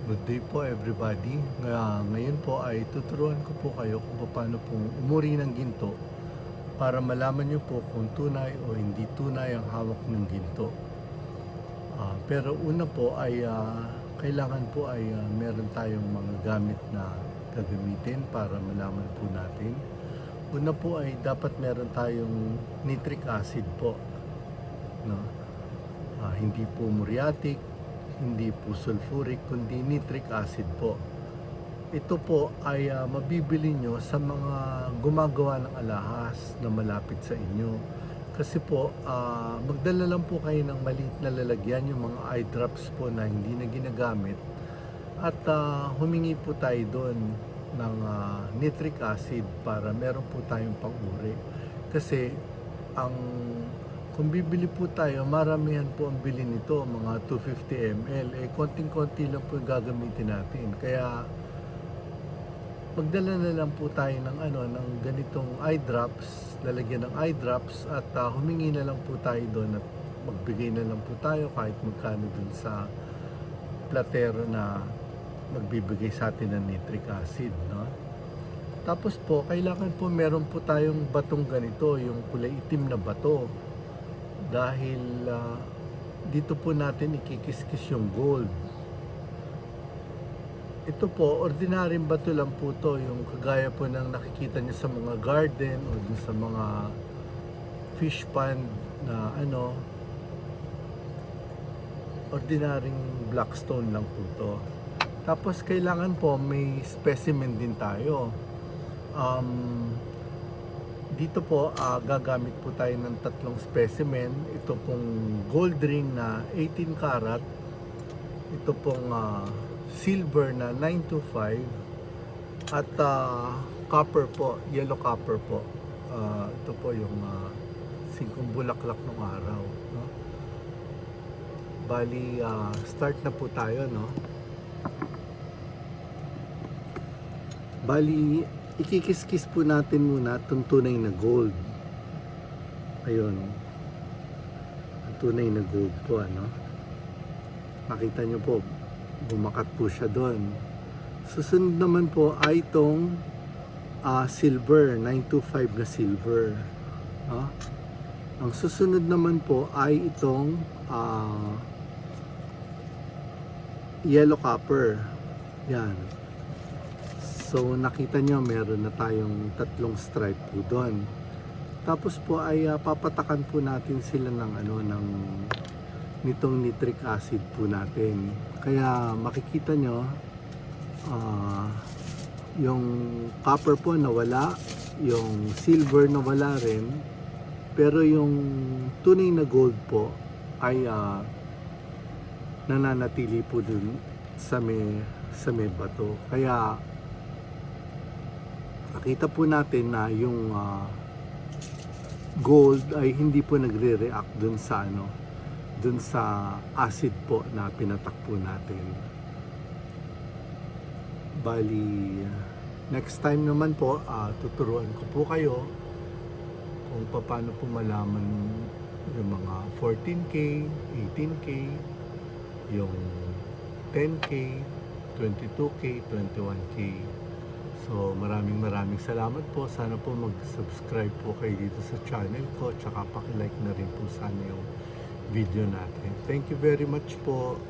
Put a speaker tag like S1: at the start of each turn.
S1: Good day po everybody. Ngayon po ay tuturuan ko po kayo kung paano pong umuri ng ginto para malaman nyo po kung tunay o hindi tunay ang hawak ng ginto. Pero una po ay kailangan po ay meron tayong mga gamit na gagamitin para malaman po natin. Una po ay dapat meron tayong nitric acid po. No? Hindi po muriatic, hindi po sulfuric, kundi nitric acid po. Ito po ay mabibili nyo sa mga gumagawa ng alahas na malapit sa inyo. Kasi po, magdala lang po kayo ng maliit na lalagyan, yung mga eye drops po na hindi na ginagamit. At humingi po tayo doon ng nitric acid para meron po tayong pang-uri. Kasi kung bibili po tayo, maramihan po ang bili nito, mga 250 ml. Konting-konti lang po yung gagamitin natin. Kaya, magdala na lang po tayo ng ganitong eye drops, lalagyan ng eye drops, at humingi na lang po tayo doon at magbigay na lang po tayo kahit magkano dun sa platero na magbibigay sa atin ng nitric acid. No? Tapos po, kailangan po meron po tayong batong ganito, yung kulay itim na bato. Dahil dito po natin ikikiskis yung gold. Ito po, ordinaryong bato lang po to, yung kagaya po ng nakikita niyo sa mga garden o sa mga fish pond na ordinaryong black stone lang po to. Tapos kailangan po may specimen din tayo. Dito po, gagamit po tayo ng tatlong specimen. Ito pong gold ring na 18 karat. Ito pong silver na 925. At copper po, yellow copper po. Ito po yung 5 bulaklak ng araw. No? Bali, start na po tayo. No? Bali, ikikiskis po natin muna itong tunay na gold. Ayun. Ang tunay na gold po, Makita nyo po, bumakat po siya doon. Susunod naman po ay itong silver, 925 na silver. Ang susunod naman po ay itong yellow copper. Yan. So nakita nyo meron na tayong tatlong stripe po doon. Tapos po ay papatakan po natin sila nitong nitric acid po natin. Kaya makikita nyo yung copper po nawala, yung silver nawala rin, pero yung tunay na gold po ay nananatili po dun sa may bato. Kaya nakita po natin na yung gold ay hindi po nagre-react dun sa acid po na pinatak po natin. Bali, next time naman po, tuturuan ko po kayo kung paano po malaman yung mga 14K, 18K, yung 10K, 22K, 21K. So maraming salamat po. Sana po mag-subscribe po kayo dito sa channel ko. Tsaka paki-like na rin po sana yung video natin. Thank you very much po.